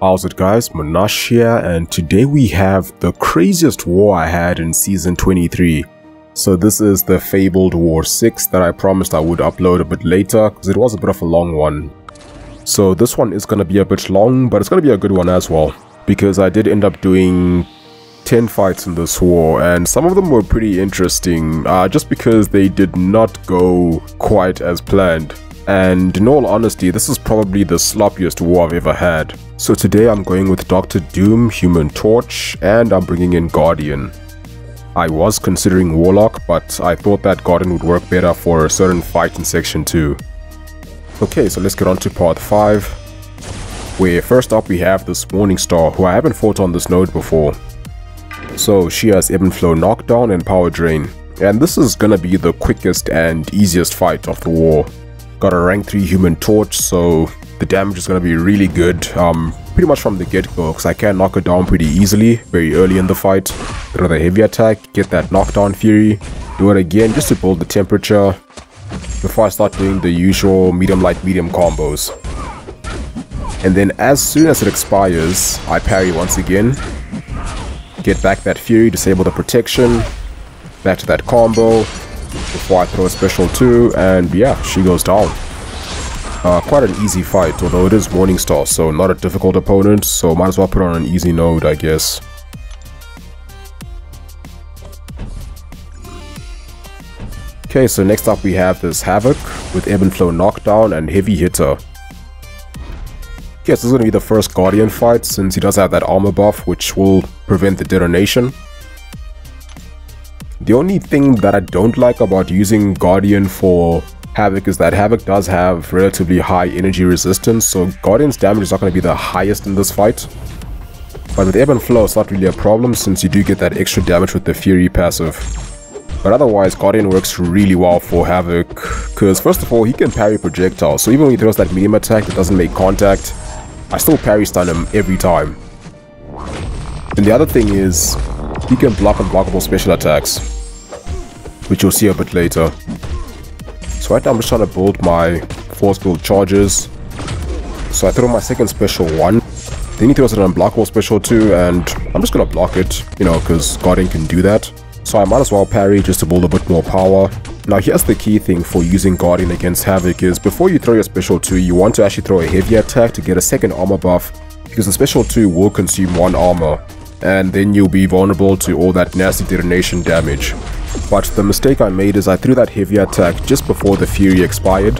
How's it guys, Munash here, and today we have the craziest war I had in season 23. So this is the fabled war 6 that I promised I would upload a bit later because it was a bit of a long one. So this one is going to be a bit long, but it's going to be a good one as well, because I did end up doing 10 fights in this war, and some of them were pretty interesting, just because they did not go quite as planned. And in all honesty, this is probably the sloppiest war I've ever had. So today I'm going with Dr. Doom, Human Torch, and I'm bringing in Guardian. I was considering Warlock, but I thought that Guardian would work better for a certain fight in Section 2. Okay, so let's get on to Part 5, where first up we have this Morningstar, who I haven't fought on this node before. So she has Ebb and Flow Knockdown and Power Drain, and this is gonna be the quickest and easiest fight of the war. Got a rank 3 Human Torch, so the damage is going to be really good, pretty much from the get-go, because I can knock her down pretty easily, very early in the fight. Get another heavy attack, get that knockdown fury, do it again just to build the temperature, before I start doing the usual medium light medium combos. And then as soon as it expires, I parry once again, get back that fury, disable the protection, back to that combo, before I throw a special 2, and yeah, she goes down. Quite an easy fight, although it is Morningstar, so not a difficult opponent, so might as well put on an easy node, I guess. Okay, so next up we have this Havok with Ebb and Flow Knockdown and Heavy Hitter. Yes, this is going to be the first Guardian fight, since he does have that armor buff, which will prevent the detonation. The only thing that I don't like about using Guardian for Havok is that Havok does have relatively high energy resistance, so Guardian's damage is not going to be the highest in this fight. But with Ebb and Flow, it's not really a problem, since you do get that extra damage with the Fury passive. But otherwise, Guardian works really well for Havok, because first of all, he can parry projectiles, so even when he throws that medium attack that doesn't make contact, I still parry stun him every time. And the other thing is, he can block unblockable special attacks, which you'll see a bit later. So right now I'm just trying to build my force field charges. So I throw my second special 1, then he throws an unblockable special 2, and I'm just gonna block it, you know, because Guardian can do that. So I might as well parry just to build a bit more power. Now here's the key thing for using Guardian against Havok is, before you throw your special 2, you want to actually throw a heavy attack to get a second armor buff, because the special 2 will consume 1 armor, and then you'll be vulnerable to all that nasty detonation damage. But the mistake I made is I threw that heavy attack just before the Fury expired,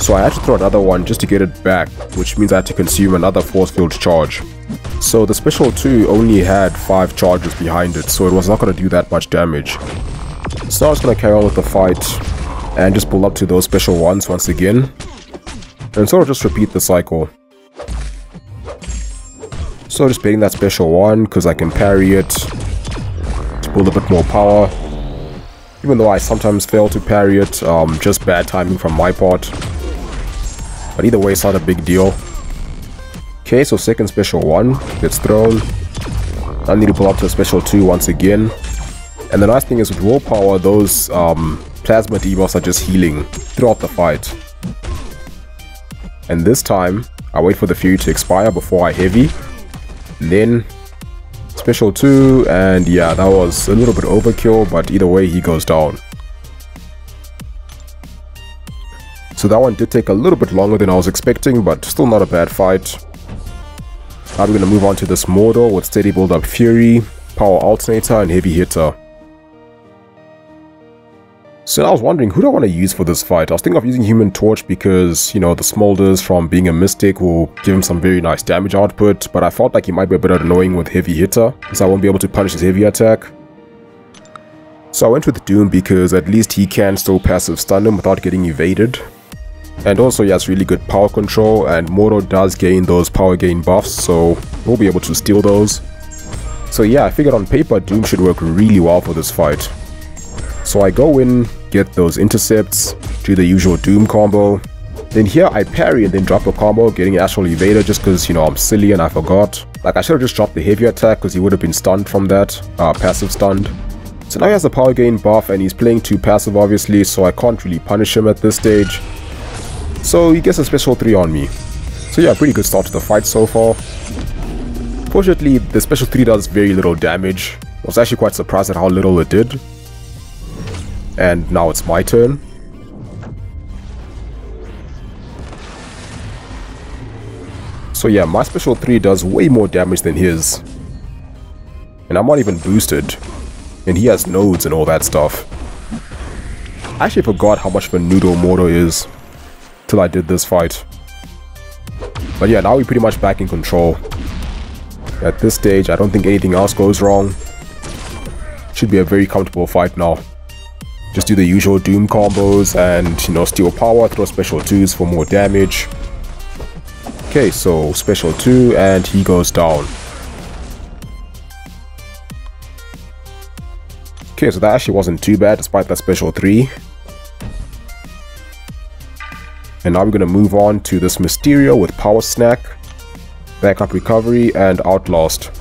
so I had to throw another one just to get it back, which means I had to consume another force field charge. So the special 2 only had 5 charges behind it, so it was not going to do that much damage. So now I'm just going to carry on with the fight and just pull up to those special 1s once again, and sort of just repeat the cycle. So just baiting that special 1 because I can parry it to build a bit more power. Even though I sometimes fail to parry it, just bad timing from my part. But either way, it's not a big deal. Okay, so second special 1 gets thrown. I need to pull up to a special 2 once again. And the nice thing is with willpower, those plasma debuffs are just healing throughout the fight. And this time, I wait for the Fury to expire before I heavy. And then special 2, and yeah, that was a little bit overkill, but either way he goes down. So that one did take a little bit longer than I was expecting, but still not a bad fight. Now we're going to move on to this Mordo with Steady Buildup Fury, Power Alternator, and Heavy Hitter. So I was wondering, who do I want to use for this fight? I was thinking of using Human Torch because, you know, the smolders from being a mystic will give him some very nice damage output, but I felt like he might be a bit annoying with Heavy Hitter, so I won't be able to punish his heavy attack. So I went with Doom because at least he can still passive stun him without getting evaded. And also he has really good power control, and Mordo does gain those power gain buffs, so we'll be able to steal those. So yeah, I figured on paper Doom should work really well for this fight. So I go in, get those intercepts, do the usual Doom combo. Then here I parry and then drop a combo, getting Astral Evader just because, you know, I'm silly and I forgot. Like, I should have just dropped the heavy attack because he would have been stunned from that, passive stunned. So now he has the power gain buff and he's playing 2 passive obviously, so I can't really punish him at this stage. So he gets a special 3 on me. So yeah, pretty good start to the fight so far. Unfortunately, the special 3 does very little damage. I was actually quite surprised at how little it did. And now it's my turn. So yeah, my special 3 does way more damage than his. And I'm not even boosted. And he has nodes and all that stuff. I actually forgot how much of a noodle Mordo is till I did this fight. But yeah, now we're pretty much back in control. At this stage, I don't think anything else goes wrong. Should be a very comfortable fight now. Just do the usual Doom combos and, you know, steal power, throw special 2s for more damage. Okay, so special 2 and he goes down. Okay, so that actually wasn't too bad despite that special 3. And now we're going to move on to this Mysterio with Power Snack, Backup Recovery, and Outlast.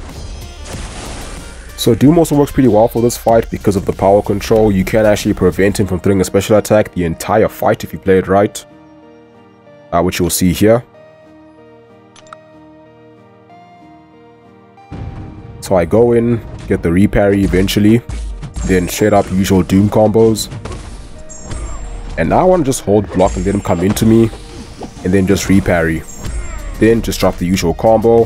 So Doom also works pretty well for this fight because of the power control. You can actually prevent him from throwing a special attack the entire fight if you play it right. Which you'll see here. So I go in, get the reparry eventually, then straight up usual Doom combos. And now I want to just hold block and let him come into me, and then just reparry. Then just drop the usual combo.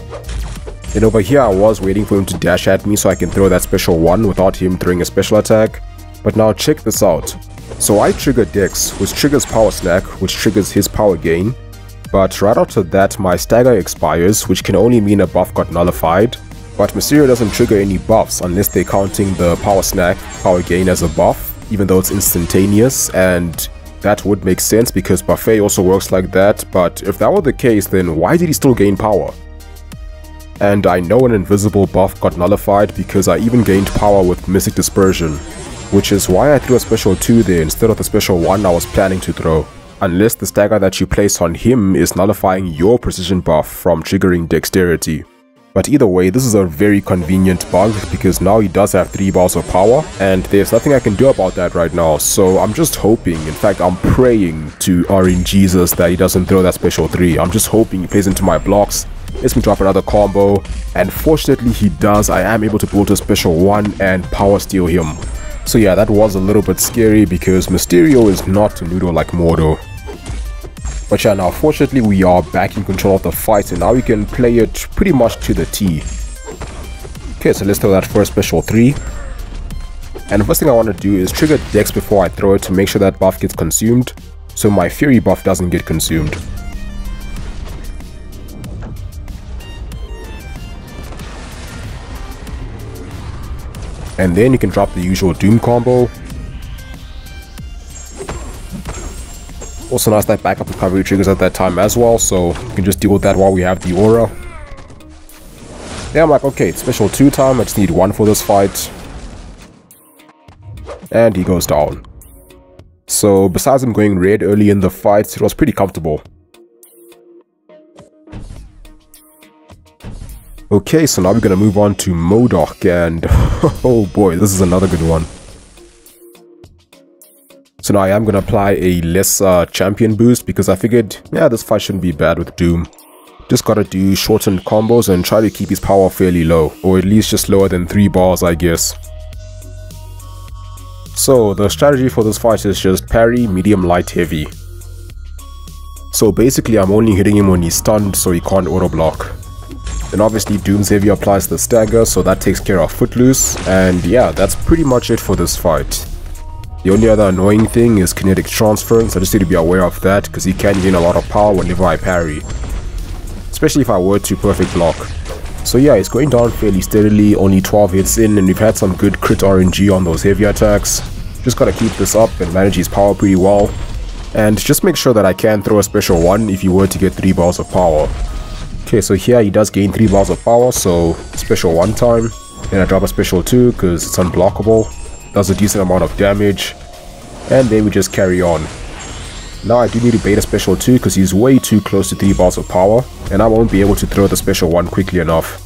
Then over here I was waiting for him to dash at me so I can throw that special 1 without him throwing a special attack. But now check this out. So I trigger Dex, which triggers Power Snack, which triggers his power gain. But right after that my stagger expires, which can only mean a buff got nullified. But Mysterio doesn't trigger any buffs unless they're counting the Power Snack power gain as a buff, even though it's instantaneous, and that would make sense because Buffet also works like that. But if that were the case, then why did he still gain power? And I know an invisible buff got nullified because I even gained power with Mystic Dispersion, which is why I threw a special 2 there instead of the special 1 I was planning to throw. Unless the stagger that you place on him is nullifying your precision buff from triggering dexterity. But either way, this is a very convenient bug because now he does have 3 bars of power and there's nothing I can do about that right now. So I'm just hoping, in fact I'm praying to RNGesus that he doesn't throw that special 3. I'm just hoping he plays into my blocks, lets me drop another combo, and fortunately he does. I am able to build a special 1 and power steal him. So yeah, that was a little bit scary because Mysterio is not a noodle like Mordo. But yeah, now fortunately we are back in control of the fight and now we can play it pretty much to the T. Okay, so let's throw that first special 3. And the first thing I want to do is trigger Dex before I throw it to make sure that buff gets consumed, so my Fury buff doesn't get consumed. And then you can drop the usual Doom combo. Also nice that backup recovery triggers at that time as well, so you can just deal with that while we have the aura. Then I'm like, okay, it's special 2 time, I just need 1 for this fight. And he goes down. So besides him going red early in the fight, it was pretty comfortable. Okay, so now we're gonna move on to Modok, and oh boy, this is another good one. So now I am gonna apply a less champion boost because I figured, yeah, this fight shouldn't be bad with Doom. Just gotta do shortened combos and try to keep his power fairly low, or at least just lower than 3 bars, I guess. So the strategy for this fight is just parry, medium, light, heavy. So basically I'm only hitting him when he's stunned so he can't auto block. Then obviously Doom's heavy applies the stagger, so that takes care of Footloose, and yeah, that's pretty much it for this fight. The only other annoying thing is Kinetic Transference. I just need to be aware of that because he can gain a lot of power whenever I parry, especially if I were to perfect block. So yeah, it's going down fairly steadily, only 12 hits in, and we've had some good crit RNG on those heavy attacks. Just gotta keep this up and manage his power pretty well, and just make sure that I can throw a special 1 if you were to get 3 bars of power. Okay, so here he does gain 3 bars of power, so special 1 time, then I drop a special 2 because it's unblockable, does a decent amount of damage, and then we just carry on. Now I do need to bait a special 2 because he's way too close to 3 bars of power, and I won't be able to throw the special 1 quickly enough.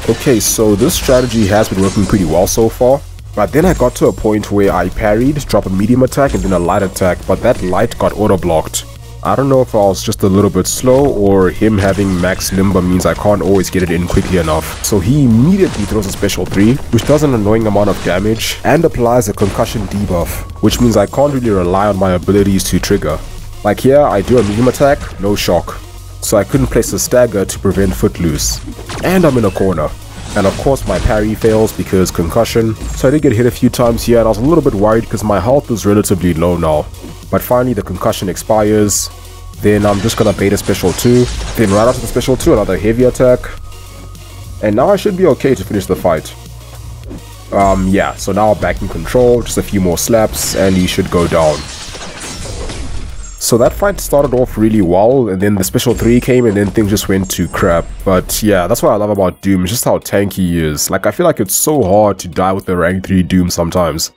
Okay, so this strategy has been working pretty well so far, but then I got to a point where I parried, drop a medium attack and then a light attack, but that light got auto blocked. I don't know if I was just a little bit slow or him having max limber means I can't always get it in quickly enough. So he immediately throws a special 3, which does an annoying amount of damage and applies a concussion debuff, which means I can't really rely on my abilities to trigger. Like here, I do a medium attack, no shock. So I couldn't place a stagger to prevent Footloose. And I'm in a corner. And of course my parry fails because concussion. So I did get hit a few times here and I was a little bit worried because my health is relatively low now. But finally the concussion expires. Then I'm just gonna bait a special 2. Then right after the special 2, another heavy attack. And now I should be okay to finish the fight. Yeah, so now I'm back in control, just a few more slaps and he should go down. So that fight started off really well, and then the special 3 came and then things just went to crap. But yeah, that's what I love about Doom, it's just how tanky he is. Like, I feel like it's so hard to die with the rank 3 Doom sometimes.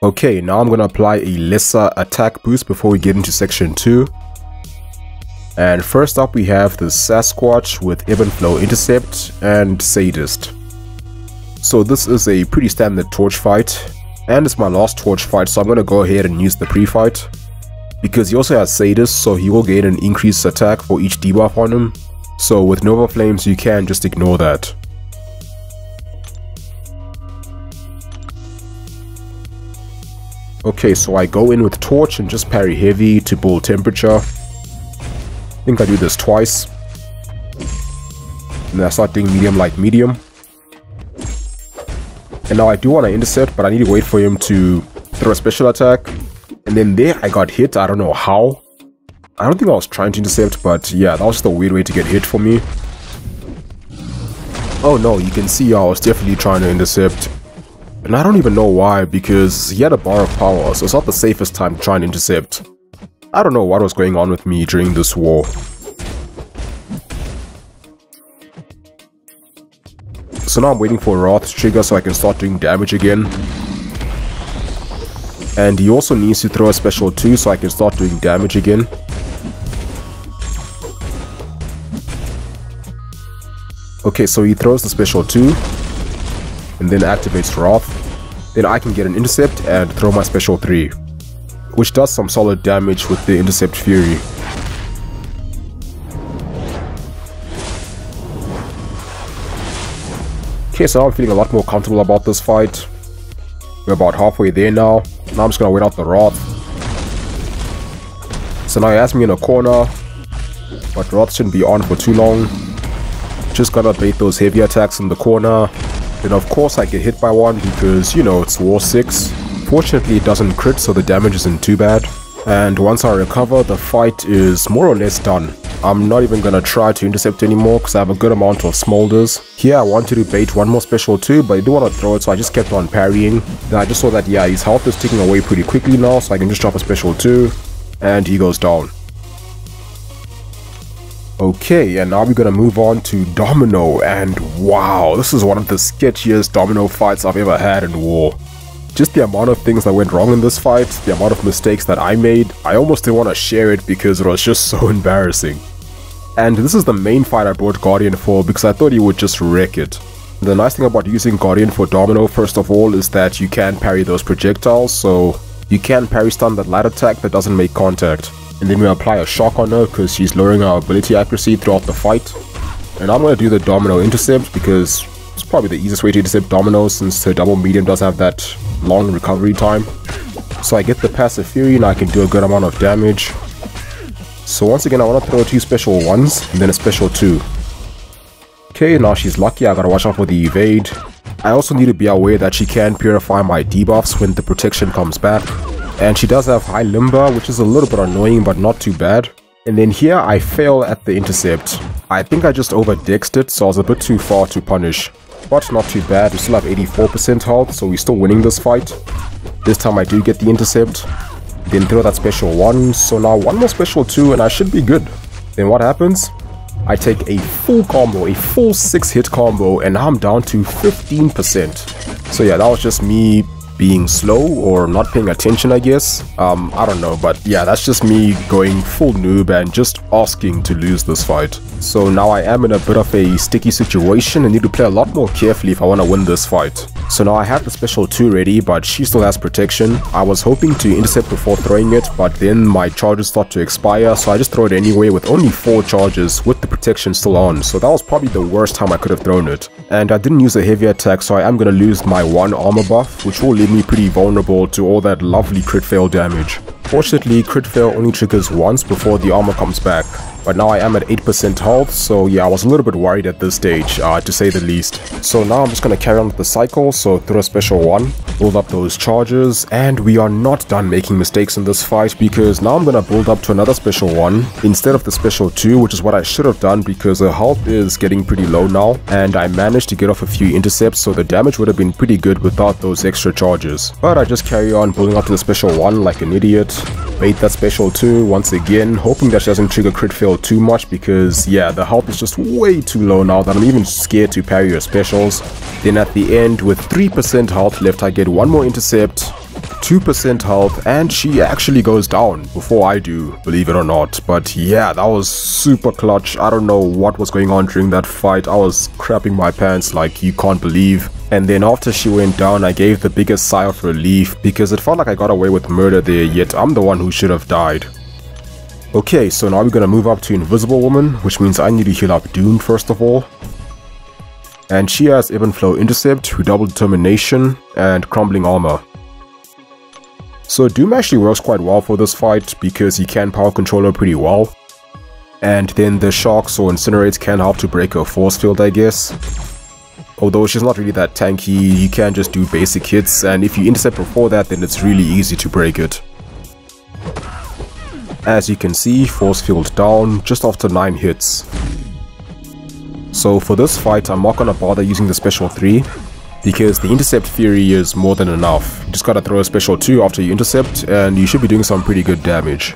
Okay, now I'm gonna apply a lesser attack boost before we get into section 2. And first up we have the Sasquatch with Ebb and Flow Intercept and Sadist. So this is a pretty standard torch fight. And it's my last torch fight, so I'm going to go ahead and use the pre-fight. Because he also has Sadist, so he will gain an increased attack for each debuff on him. So with Nova Flames you can just ignore that. Okay, so I go in with Torch and just parry heavy to build temperature. I think I do this twice. And then I start doing medium like medium. And now I do want to intercept, but I need to wait for him to throw a special attack. And then there I got hit, I don't know how. I don't think I was trying to intercept, but yeah, that was just a weird way to get hit for me. Oh no, you can see I was definitely trying to intercept. And I don't even know why, because he had a bar of power, so it's not the safest time to try and intercept. I don't know what was going on with me during this war. So now I'm waiting for Wrath to trigger so I can start doing damage again. And he also needs to throw a special 2 so I can start doing damage again. Okay, so he throws the special 2 and then activates Wrath. Then I can get an intercept and throw my special 3, which does some solid damage with the Intercept Fury. Okay, so now I'm feeling a lot more comfortable about this fight. We're about halfway there now. Now I'm just gonna wait out the Wrath. So now he has me in a corner, but Wrath shouldn't be on for too long. Just gotta bait those heavy attacks in the corner. Then of course I get hit by one because, you know, it's War 6. Fortunately it doesn't crit, so the damage isn't too bad. And once I recover, the fight is more or less done. I'm not even gonna try to intercept anymore because I have a good amount of smolders. Here I wanted to bait one more special 2, but I didn't want to throw it, so I just kept on parrying. Then I just saw that, yeah, his health is ticking away pretty quickly now, so I can just drop a special 2, and he goes down. Okay, and now we're gonna move on to Domino, and wow, this is one of the sketchiest Domino fights I've ever had in War. Just the amount of things that went wrong in this fight, the amount of mistakes that I made, I almost didn't want to share it because it was just so embarrassing. And this is the main fight I brought Guardian for because I thought he would just wreck it. The nice thing about using Guardian for Domino, first of all, is that you can parry those projectiles, so you can parry stun that light attack that doesn't make contact. And then we apply a shock on her because she's lowering our ability accuracy throughout the fight. And I'm going to do the Domino Intercept because it's probably the easiest way to intercept Domino since her double medium does have that long recovery time. So I get the passive Fury and I can do a good amount of damage. So once again I want to throw 2 special 1s and then a special 2. Okay, now she's lucky, I gotta watch out for the evade. I also need to be aware that she can purify my debuffs when the protection comes back. And she does have high limber, which is a little bit annoying but not too bad. And then here I fail at the intercept. I think I just overdexed it, so I was a bit too far to punish. But not too bad, we still have 84% health, so we're still winning this fight. This time I do get the intercept. Then throw that special 1, so now one more special 2 and I should be good. Then what happens? I take a full combo, a full 6-hit combo, and now I'm down to 15%. So yeah, that was just me being slow or not paying attention, I guess. I don't know, but yeah, that's just me going full noob and just asking to lose this fight. So now I am in a bit of a sticky situation and need to play a lot more carefully if I want to win this fight. So now I have the special 2 ready, but she still has protection. I was hoping to intercept before throwing it, but then my charges start to expire, so I just throw it anyway with only 4 charges with the protection still on. So that was probably the worst time I could have thrown it. And I didn't use a heavy attack, so I am going to lose my 1 armor buff, which will leave me pretty vulnerable to all that lovely crit fail damage. Fortunately, crit fail only triggers once before the armor comes back. But now I am at 8% health, so yeah, I was a little bit worried at this stage, to say the least. So now I'm just going to carry on with the cycle, so throw a special 1, build up those charges, and we are not done making mistakes in this fight, because now I'm going to build up to another special 1 instead of the special 2, which is what I should have done because the health is getting pretty low now, and I managed to get off a few intercepts, so the damage would have been pretty good without those extra charges. But I just carry on building up to the special 1 like an idiot, bait that special 2 once again, hoping that she doesn't trigger crit fail too much because yeah, the health is just way too low now that I'm even scared to parry her specials. Then at the end, with 3% health left, I get 1 more intercept, 2% health, and she actually goes down before I do, believe it or not. But yeah, that was super clutch. I don't know what was going on during that fight. I was crapping my pants like you can't believe. And then after she went down, I gave the biggest sigh of relief because it felt like I got away with murder there, yet I'm the one who should have died. Okay, so now we're gonna move up to Invisible Woman, which means I need to heal up Doom first of all. And she has Ebb and Flow Intercept, Redoubled Determination, and Crumbling Armor. So Doom actually works quite well for this fight because he can power control her pretty well. And then the Sharks or Incinerates can help to break her force field, I guess. Although she's not really that tanky, you can just do basic hits, and if you intercept before that, then it's really easy to break it. As you can see, force field down just after 9 hits. So for this fight, I'm not gonna bother using the special 3 because the intercept fury is more than enough. You just gotta throw a special 2 after you intercept and you should be doing some pretty good damage.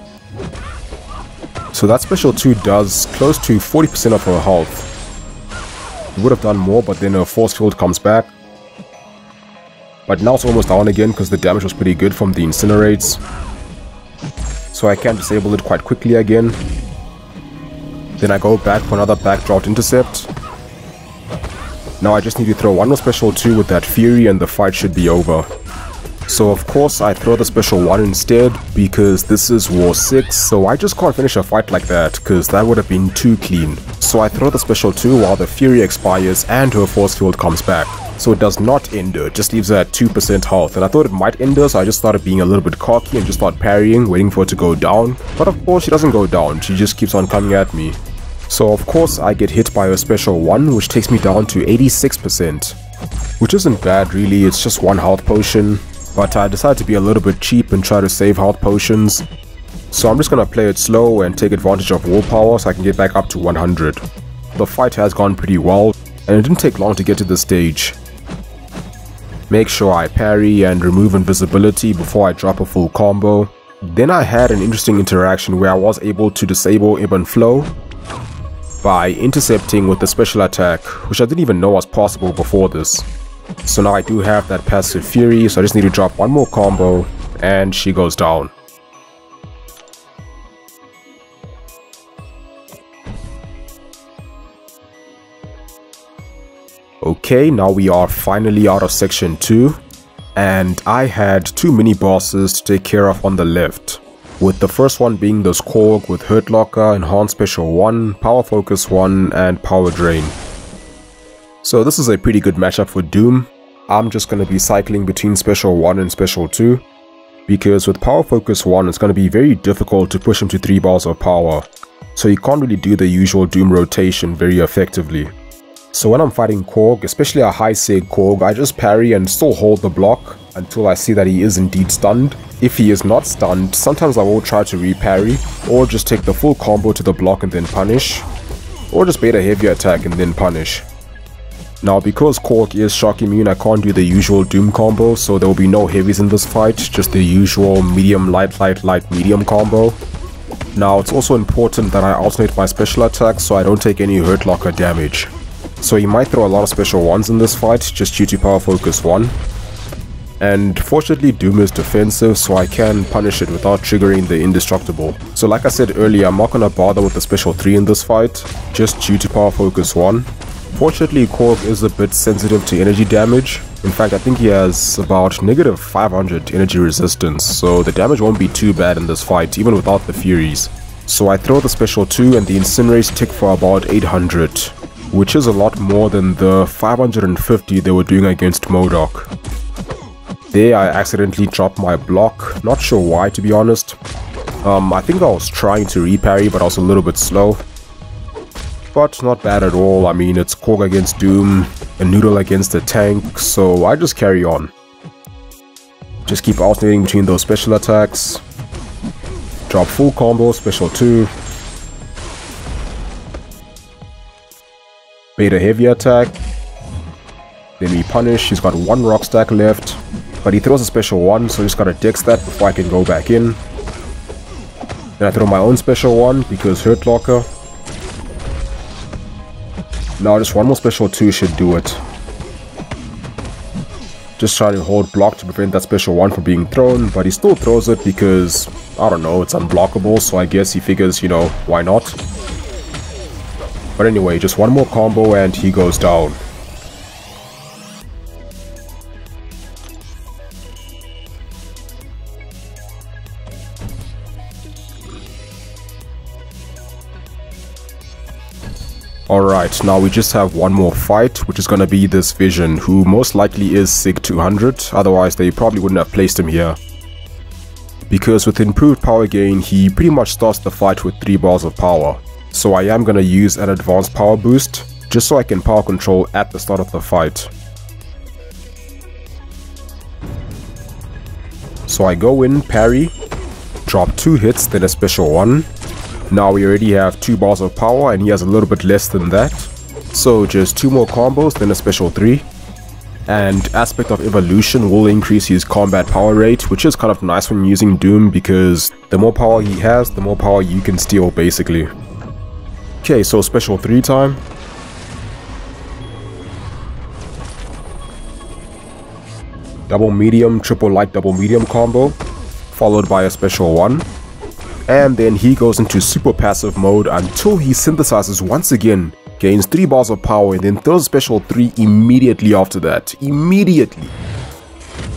So that special 2 does close to 40% of her health. It would have done more, but then her force field comes back. But now it's almost down again because the damage was pretty good from the Incinerates. So I can disable it quite quickly again. Then I go back for another backdraft intercept. Now I just need to throw 1 more special 2 with that fury and the fight should be over. So of course I throw the special 1 instead because this is War 6, so I just can't finish a fight like that because that would have been too clean. So I throw the special 2 while the fury expires and her force field comes back. So it does not end her, it just leaves her at 2% health, and I thought it might end her, so I just started being a little bit cocky and just started parrying, waiting for it to go down. But of course she doesn't go down, she just keeps on coming at me. So of course I get hit by her special 1, which takes me down to 86%. Which isn't bad really, it's just 1 health potion. But I decided to be a little bit cheap and try to save health potions. So I'm just gonna play it slow and take advantage of willpower so I can get back up to 100. The fight has gone pretty well, and it didn't take long to get to this stage. Make sure I parry and remove invisibility before I drop a full combo. Then I had an interesting interaction where I was able to disable Ebb and Flow by intercepting with the special attack, which I didn't even know was possible before this. So now I do have that passive fury, so I just need to drop 1 more combo and she goes down. Okay, now we are finally out of section 2, and I had 2 mini bosses to take care of on the left, with the first one being this Korg with Hurt Locker, Enhanced Special 1, Power Focus 1, and Power Drain. So this is a pretty good matchup for Doom. I'm just going to be cycling between Special 1 and Special 2, because with Power Focus 1 it's going to be very difficult to push him to 3 bars of power, so you can't really do the usual Doom rotation very effectively. So when I'm fighting Korg, especially a high seg Korg, I just parry and still hold the block until I see that he is indeed stunned. If he is not stunned, sometimes I will try to re-parry, or just take the full combo to the block and then punish, or just bait a heavy attack and then punish. Now because Korg is shock immune, I can't do the usual Doom combo, so there will be no heavies in this fight, just the usual medium light light light medium combo. Now it's also important that I alternate my special attacks so I don't take any Hurt Locker damage. So you might throw a lot of special 1s in this fight, just due to Power Focus 1. And fortunately Doom is defensive, so I can punish it without triggering the Indestructible. So like I said earlier, I'm not gonna bother with the special 3 in this fight, just due to Power Focus 1. Fortunately Korg is a bit sensitive to energy damage, In fact, I think he has about negative 500 energy resistance, so the damage won't be too bad in this fight, even without the Furies. So I throw the special 2 and the Incinerates tick for about 800, which is a lot more than the 550 they were doing against Modok. There I accidentally dropped my block, not sure why to be honest. I think I was trying to reparry, but I was a little bit slow. But not bad at all. I mean, it's Korg against Doom, a Noodle against a tank, so I just carry on. Just keep alternating between those special attacks. Drop full combo, special 2. Bait a heavy attack. Then we punish. He's got 1 rock stack left, but he throws a special 1, so I just gotta dex that before I can go back in. Then I throw my own special 1 because Hurt Locker. Now just 1 more special 2 should do it. Just trying to hold block to prevent that special 1 from being thrown, but he still throws it because, I don't know, it's unblockable, so I guess he figures, you know, why not? But anyway, just 1 more combo and he goes down. Alright, now we just have 1 more fight, which is gonna be this Vision, who most likely is Sig 200, otherwise they probably wouldn't have placed him here. Because with improved power gain, he pretty much starts the fight with 3 bars of power. So I am gonna use an advanced power boost, just so I can power control at the start of the fight. So I go in, parry, drop 2 hits, then a special 1. Now we already have 2 bars of power and he has a little bit less than that. So just 2 more combos, then a special 3. And Aspect of Evolution will increase his combat power rate, which is kind of nice when using Doom because the more power he has, the more power you can steal basically. Okay, so special 3 time. Double medium, triple light, double medium combo, followed by a special 1. And then he goes into super passive mode until he synthesizes once again, gains 3 bars of power, and then throws special 3 immediately after that. Immediately.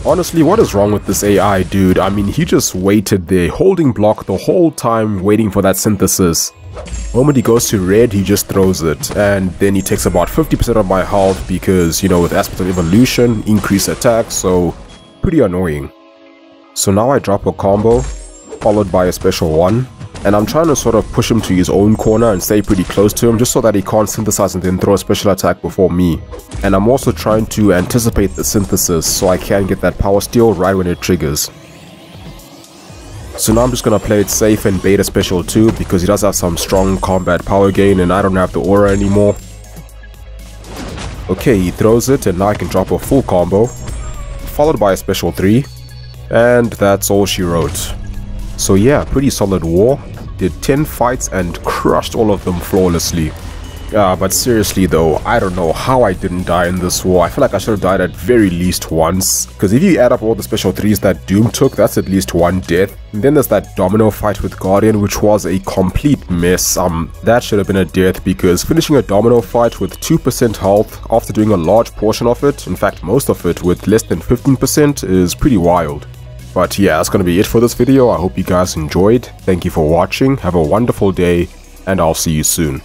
Honestly, what is wrong with this AI, dude? I mean, he just waited there, holding block the whole time, waiting for that synthesis. The moment he goes to red, he just throws it, and then he takes about 50% of my health because, you know, with Aspect of Evolution, increase attack, so pretty annoying. So now I drop a combo, followed by a special 1, and I'm trying to sort of push him to his own corner and stay pretty close to him just so that he can't synthesize and then throw a special attack before me. And I'm also trying to anticipate the synthesis so I can get that power steal right when it triggers. So now I'm just gonna play it safe and bait a special 2 because he does have some strong combat power gain and I don't have the aura anymore. Okay, he throws it and now I can drop a full combo, followed by a special 3, and that's all she wrote. So yeah, pretty solid war. Did 10 fights and crushed all of them flawlessly. But seriously though, I don't know how I didn't die in this war. I feel like I should have died at very least once. Because if you add up all the special 3s that Doom took, that's at least 1 death. And then there's that Domino fight with Guardian, which was a complete mess. That should have been a death because finishing a Domino fight with 2% health after doing a large portion of it, in fact most of it with less than 15%, is pretty wild. But yeah, that's gonna be it for this video. I hope you guys enjoyed. Thank you for watching. Have a wonderful day, and I'll see you soon.